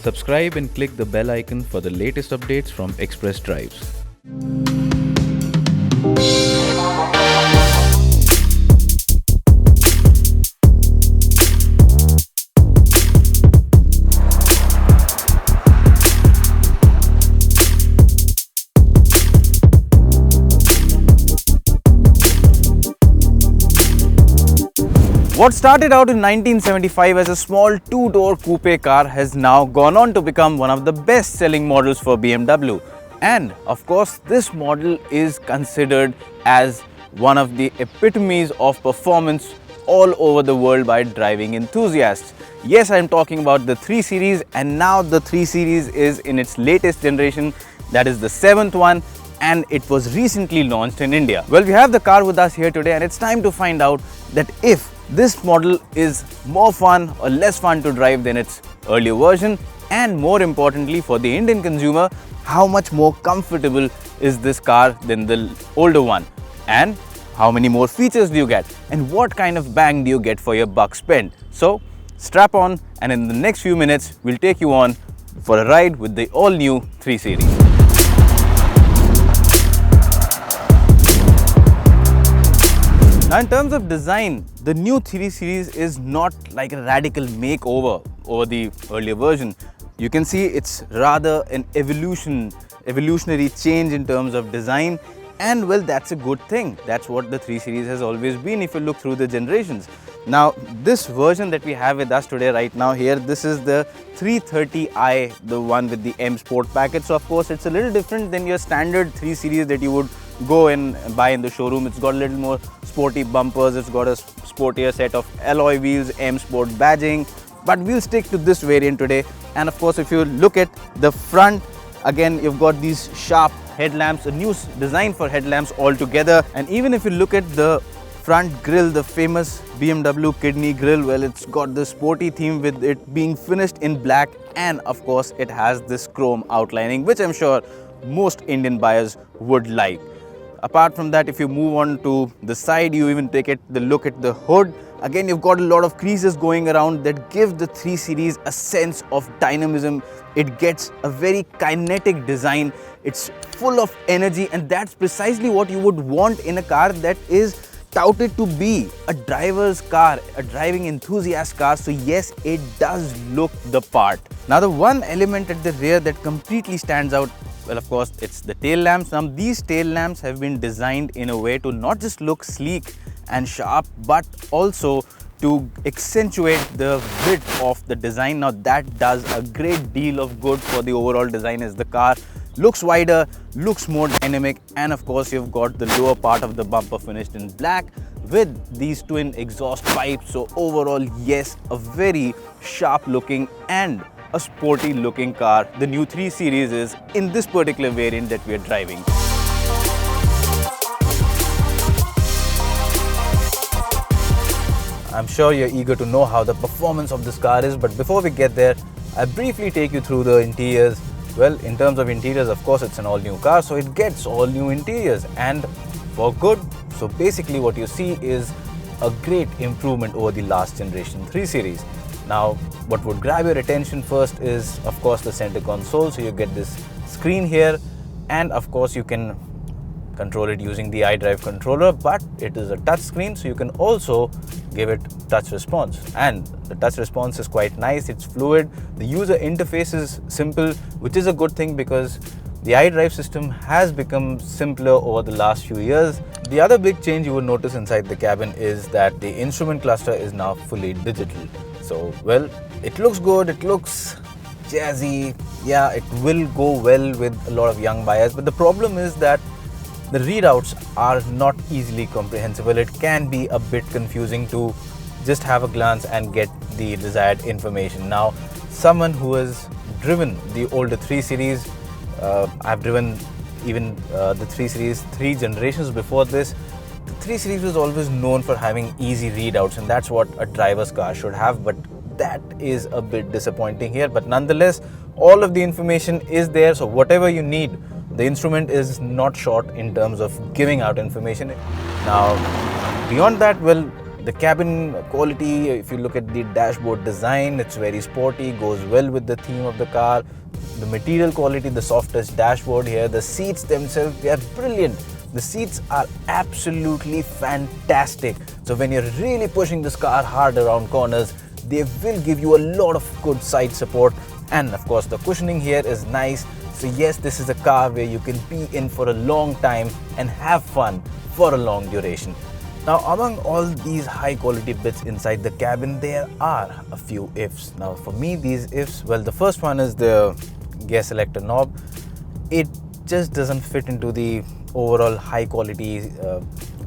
Subscribe and click the bell icon for the latest updates from Express Drives. What started out in 1975 as a small two-door coupe car has now gone on to become one of the best-selling models for BMW. And of course, this model is considered as one of the epitomes of performance all over the world by driving enthusiasts. Yes, I'm talking about the 3 Series, and now the 3 Series is in its latest generation, that is the 7th one, and it was recently launched in India. Well, we have the car with us here today, and it's time to find out that if this model is more fun or less fun to drive than its earlier version, and more importantly for the Indian consumer, how much more comfortable is this car than the older one, and how many more features do you get, and what kind of bang do you get for your buck spent. So strap on, and in the next few minutes we'll take you on for a ride with the all new 3 Series. Now, in terms of design, the new 3 Series is not like a radical makeover over the earlier version. You can see it's rather an evolutionary change in terms of design, and well, that's a good thing. That's what the 3 Series has always been if you look through the generations. Now, this version that we have with us today right now here, this is the 330i, the one with the M Sport package. So of course, it's a little different than your standard 3 Series that you would go and buy in the showroom. It's got a little more sporty bumpers, it's got a sportier set of alloy wheels, M Sport badging, but we'll stick to this variant today. And of course, if you look at the front, again, you've got these sharp headlamps, a new design for headlamps altogether. And even if you look at the front grille, the famous BMW kidney grille, well, it's got the sporty theme with it being finished in black, and of course it has this chrome outlining, which I'm sure most Indian buyers would like. Apart from that, if you move on to the side, you even take the look at the hood. Again, you've got a lot of creases going around that give the 3 Series a sense of dynamism. It gets a very kinetic design. It's full of energy, and that's precisely what you would want in a car that is touted to be a driver's car, a driving enthusiast car. So yes, it does look the part. Now, the one element at the rear that completely stands out, well, of course, it's the tail lamps. Now, these tail lamps have been designed in a way to not just look sleek and sharp, but also to accentuate the width of the design. Now, that does a great deal of good for the overall design as the car looks wider, looks more dynamic, and of course, you've got the lower part of the bumper finished in black with these twin exhaust pipes. So overall, yes, a very sharp looking and a sporty looking car the new 3 Series is in this particular variant that we are driving. I'm sure you're eager to know how the performance of this car is, but before we get there, I'll briefly take you through the interiors. Well, in terms of interiors, of course, it's an all new car, so it gets all new interiors, and for good. So basically what you see is a great improvement over the last generation 3 Series. Now, what would grab your attention first is, of course, the center console. So you get this screen here, and of course you can control it using the iDrive controller, but it is a touch screen, so you can also give it touch response, and the touch response is quite nice. It's fluid. The user interface is simple, which is a good thing because the iDrive system has become simpler over the last few years. The other big change you will notice inside the cabin is that the instrument cluster is now fully digital. So, well, it looks good, it looks jazzy. Yeah, it will go well with a lot of young buyers, but the problem is that the readouts are not easily comprehensible. It can be a bit confusing to just have a glance and get the desired information. Now, someone who has driven the older 3 Series, I've driven even the 3 Series 3 generations before this. The 3 Series was always known for having easy readouts, and that's what a driver's car should have, but that is a bit disappointing here. But nonetheless, all of the information is there, so whatever you need, the instrument is not short in terms of giving out information. Now, beyond that, well, The cabin quality, if you look at the dashboard design, it's very sporty, goes well with the theme of the car. The material quality, the softest dashboard here. The seats themselves, they are brilliant. The seats are absolutely fantastic. So when you're really pushing this car hard around corners, they will give you a lot of good side support. And of course, the cushioning here is nice. So yes, this is a car where you can be in for a long time and have fun for a long duration. Now, among all these high quality bits inside the cabin, there are a few ifs. Now, for me, these ifs, well, the first one is the gear selector knob. It just doesn't fit into the overall high quality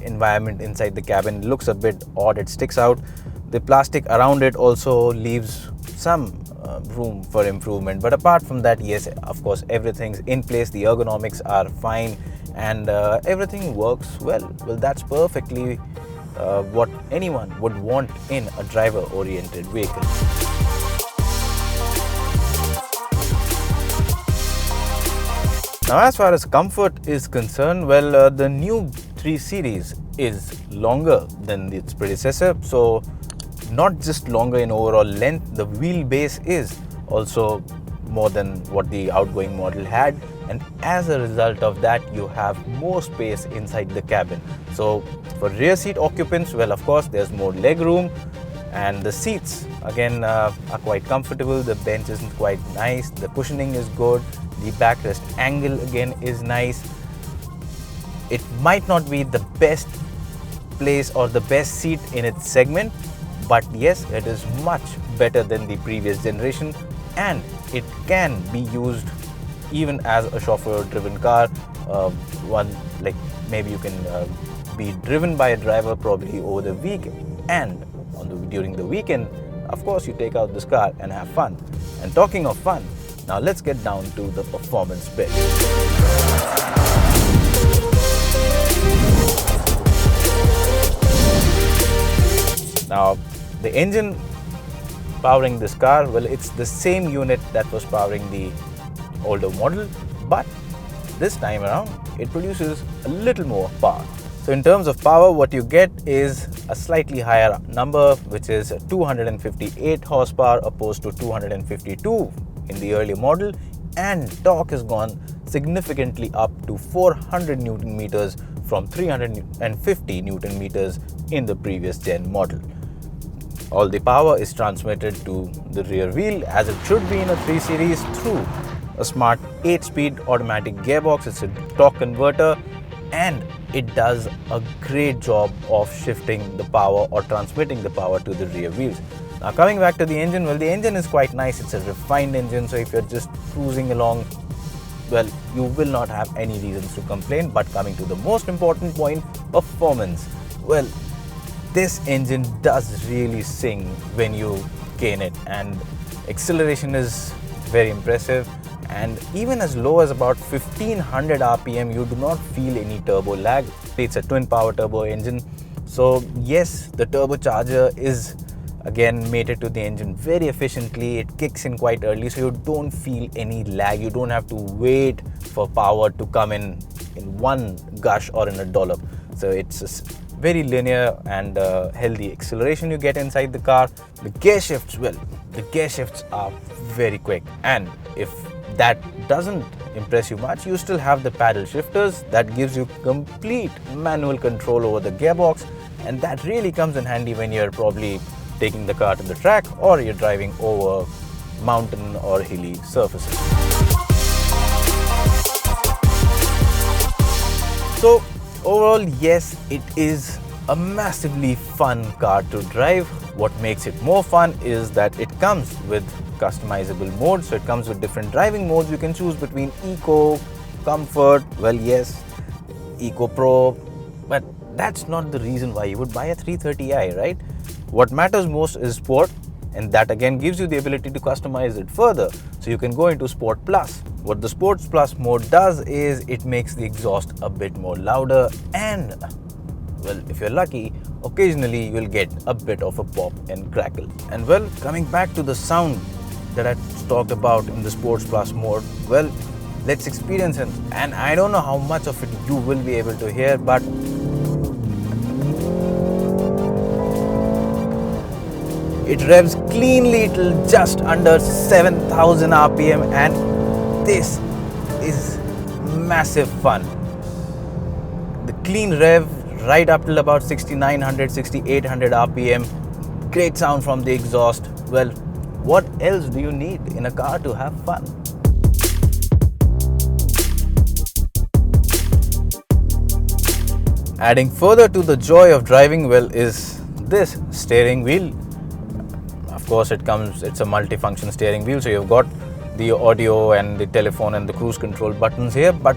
environment inside the cabin. It looks a bit odd, it sticks out. The plastic around it also leaves some room for improvement, but apart from that, yes, of course, everything's in place. The ergonomics are fine and everything works well. Well, that's perfectly what anyone would want in a driver oriented vehicle. Now, as far as comfort is concerned, well, the new 3 Series is longer than its predecessor. So not just longer in overall length, the wheelbase is also more than what the outgoing model had, and as a result of that, you have more space inside the cabin. So for rear seat occupants, well, of course, there's more leg room, and the seats again are quite comfortable. The bench is quite nice, the cushioning is good, the backrest angle again is nice. It might not be the best place or the best seat in its segment, but yes, it is much better than the previous generation, and it can be used even as a chauffeur driven car. One, like, maybe you can be driven by a driver probably over the week, and during the weekend, of course, you take out this car and have fun. And talking of fun, now let's get down to the performance bit. Now, the engine powering this car, well, it's the same unit that was powering the older model, but this time around it produces a little more power. So in terms of power, what you get is a slightly higher number, which is 258 horsepower opposed to 252 in the earlier model, and torque has gone significantly up to 400 Newton meters from 350 Newton meters in the previous gen model. All the power is transmitted to the rear wheel, as it should be in a 3 Series, through a smart 8-speed automatic gearbox. It's a torque converter, and it does a great job of shifting the power or transmitting the power to the rear wheels. Now, coming back to the engine, well, the engine is quite nice. It's a refined engine, so if you're just cruising along, well, you will not have any reasons to complain. But coming to the most important point, performance. Well, this engine does really sing when you gain it, and acceleration is very impressive, and even as low as about 1500 RPM, you do not feel any turbo lag. It's a twin power turbo engine, so yes, the turbocharger is again mated to the engine very efficiently. It kicks in quite early, so you don't feel any lag. You don't have to wait for power to come in one gush or in a dollop. So it's a very linear and healthy acceleration you get inside the car. The gear shifts, well, the gear shifts are very quick, and if that doesn't impress you much, you still have the paddle shifters that gives you complete manual control over the gearbox, and that really comes in handy when you're probably taking the car to the track or you're driving over mountain or hilly surfaces. So overall, yes, it is a massively fun car to drive. What makes it more fun is that it comes with customizable modes. So it comes with different driving modes. You can choose between Eco, Comfort, well, yes, Eco Pro, but that's not the reason why you would buy a 330i, right? What matters most is Sport, and that again gives you the ability to customize it further. So you can go into Sport Plus. What the Sports Plus mode does is it makes the exhaust a bit more louder, and well, if you're lucky, occasionally you'll get a bit of a pop and crackle. And well, coming back to the sound that I talked about in the Sports Plus mode, well, let's experience it. And I don't know how much of it you will be able to hear, but It revs cleanly till just under 7,000 RPM, and this is massive fun. The clean rev right up till about 6,900, 6,800 RPM. Great sound from the exhaust. Well, what else do you need in a car to have fun? Adding further to the joy of driving well is this steering wheel. Of course, it's a multi-function steering wheel, so you've got the audio and the telephone and the cruise control buttons here, but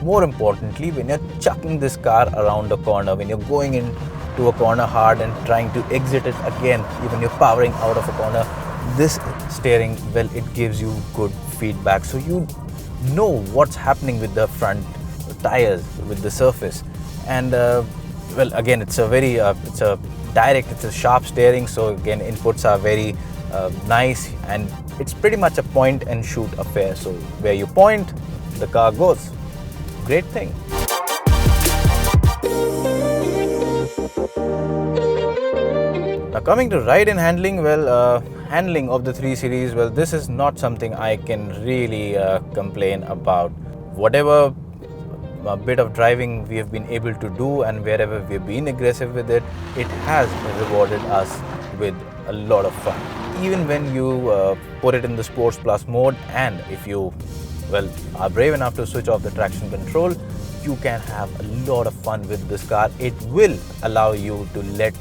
more importantly, when you're chucking this car around a corner, when you're going into a corner hard and trying to exit it again, even you're powering out of a corner, this steering, well, it gives you good feedback, so you know what's happening with the front tires, with the surface. And well, again, it's a sharp steering, so again, inputs are very nice, and it's pretty much a point and shoot affair. So where you point, the car goes. Great thing. Now coming to ride and handling, well, handling of the 3 Series, well, this is not something I can really complain about. Whatever a bit of driving we have been able to do, and wherever we've been aggressive with it, it has rewarded us with a lot of fun. Even when you put it in the Sports Plus mode, and if you, well, are brave enough to switch off the traction control, you can have a lot of fun with this car. It will allow you to let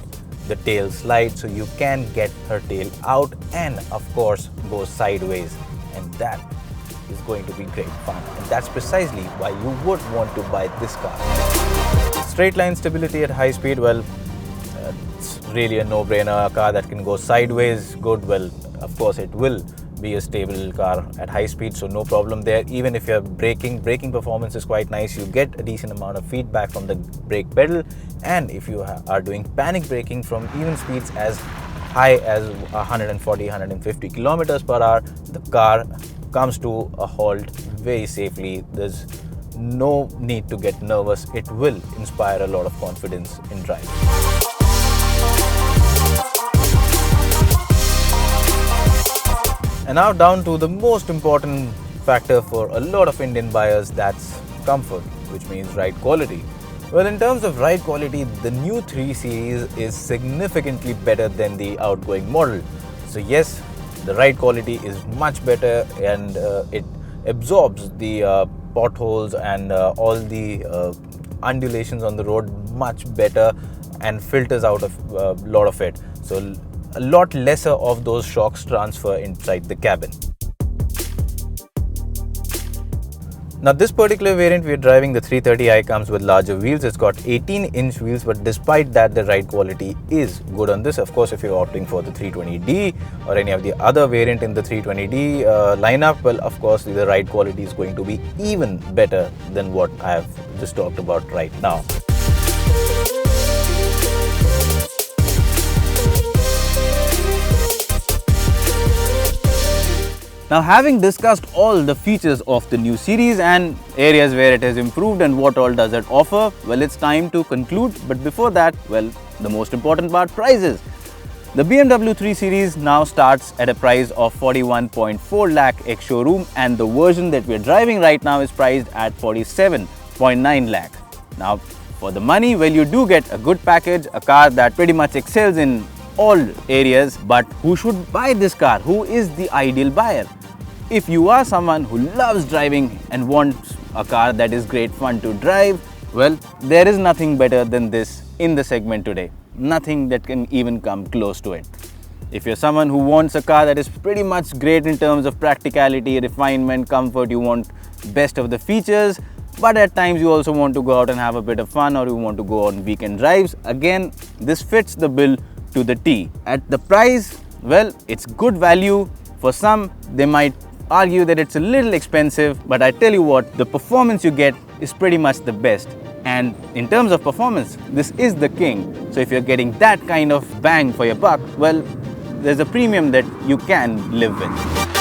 the tail slide, so you can get her tail out and of course go sideways, and that is going to be great fun, and that's precisely why you would want to buy this car. Straight line stability at high speed, well, it's really a no-brainer. A car that can go sideways, good. Well, of course it will be a stable car at high speed, so no problem there. Even if you're braking performance is quite nice. You get a decent amount of feedback from the brake pedal, and if you are doing panic braking from even speeds as high as 140, 150 kilometers per hour, the car comes to a halt very safely. There's no need to get nervous. It will inspire a lot of confidence in driving. And now down to the most important factor for a lot of Indian buyers, that's comfort, which means ride quality. Well, in terms of ride quality, the new 3 Series is significantly better than the outgoing model. So yes, the ride quality is much better, and it absorbs the potholes and all the undulations on the road much better, and filters out a lot of it. So a lot lesser of those shocks transfer inside the cabin. Now this particular variant we are driving, the 330i, comes with larger wheels. It's got 18-inch wheels, but despite that, the ride quality is good on this. Of course, if you're opting for the 320d or any of the other variant in the 320d lineup, well, of course, the ride quality is going to be even better than what I have just talked about right now. Now, having discussed all the features of the new series and areas where it has improved and what all does it offer, well, it's time to conclude. But before that, well, the most important part, prices. The BMW 3 Series now starts at a price of 41.4 lakh ex-showroom, and the version that we're driving right now is priced at 47.9 lakh. Now, for the money, well, you do get a good package, a car that pretty much excels in all areas. But who should buy this car? Who is the ideal buyer? If you are someone who loves driving and wants a car that is great fun to drive, well, there is nothing better than this in the segment today. Nothing that can even come close to it. If you're someone who wants a car that is pretty much great in terms of practicality, refinement, comfort, you want best of the features, but at times you also want to go out and have a bit of fun, or you want to go on weekend drives, again, this fits the bill to the T. At the price, well, it's good value. For some, they might argue that it's a little expensive, but I tell you what, the performance you get is pretty much the best. And in terms of performance, this is the king. So if you're getting that kind of bang for your buck, well, there's a premium that you can live with.